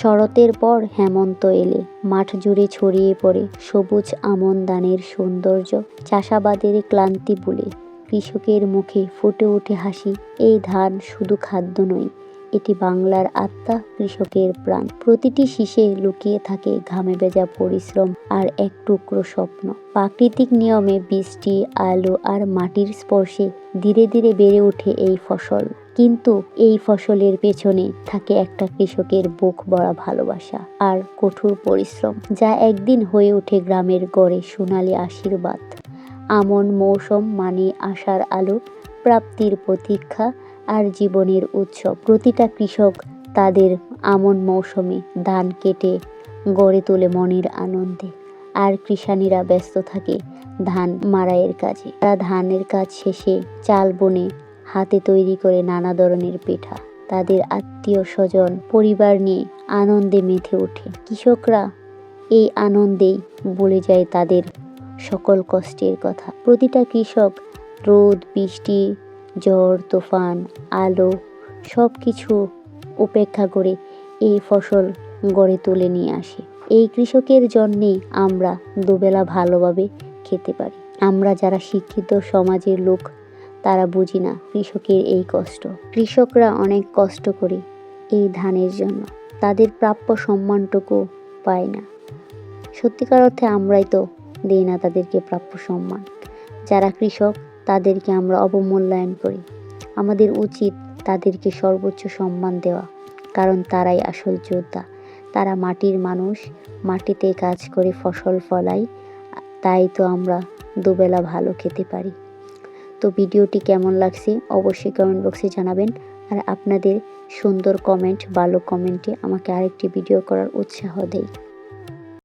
শরতের পর হেমন্ত এলে মাঠ জুড়ে ছড়িয়ে পড়ে সবুজ আমন ধানের সৌন্দর্য। চাষাবাদের ক্লান্তি ভুলে কৃষকের মুখে ফুটে ওঠে হাসি। এই ধান শুধু খাদ্য নয়, এটি বাংলার আত্মা, কৃষকের প্রাণ। প্রতিটি শীষে লুকিয়ে থাকে ঘামে ভেজা পরিশ্রম আর এক টুকরো স্বপ্ন। প্রাকৃতিক নিয়মে বৃষ্টি, আলো আর মাটির স্পর্শে ধীরে ধীরে বেড়ে ওঠে এই ফসল। কিন্তু এই ফসলের পেছনে থাকে একটা কৃষকের বুক ভরা ভালোবাসা আর কঠোর পরিশ্রম, যা একদিন হয়ে ওঠে গ্রামের গড়ে সোনালী আশীর্বাদ। আমন মৌসুম মানে আশার আলো, প্রাপ্তির প্রতীক্ষা আর জীবনের উৎসব। প্রতিটা কৃষক তাদের আমন মৌসুমে ধান কেটে গড়ে তোলে মনের আনন্দে, আর কৃষানীরা ব্যস্ত থাকে ধান মাড়াইয়ের কাজে। তারা ধানের কাজ শেষে চাল বনে হাতে তৈরি করে নানা ধরনের পিঠা। তাদের আত্মীয় স্বজন পরিবার নিয়ে আনন্দে মেতে ওঠে। কৃষকরা এই আনন্দেই ভুলে যায় তাদের সকল কষ্টের কথা। প্রতিটা কৃষক রোদ, বৃষ্টি, ঝড়, তুফান, আলো সব কিছু উপেক্ষা করে এই ফসল গড়ে তুলে নিয়ে আসে। এই কৃষকের জন্যেই আমরা দুবেলা ভালোভাবে খেতে পারি। আমরা যারা শিক্ষিত সমাজের লোক, তারা বুঝি না কৃষকের এই কষ্ট। কৃষকরা অনেক কষ্ট করে এই ধানের জন্য, তাদের প্রাপ্য সম্মানটুকু পায় না। সত্যিকার অর্থে আমরাই তো দিই না তাদেরকে প্রাপ্য সম্মান। যারা কৃষক তাদেরকে আমরা অবমূল্যায়ন করি। আমাদের উচিত তাদেরকে সর্বোচ্চ সম্মান দেওয়া, কারণ তারাই আসল যোদ্ধা। তারা মাটির মানুষ, মাটিতে কাজ করে ফসল ফলায়, তাই তো আমরা দুবেলা ভালো খেতে পারি। তো ভিডিওটি কেমন লাগছে অবশ্যই কমেন্ট বক্সে জানাবেন। আর আপনাদের সুন্দর কমেন্ট, ভালো কমেন্টে আমাকে আরেকটি ভিডিও করার উৎসাহ দেয়।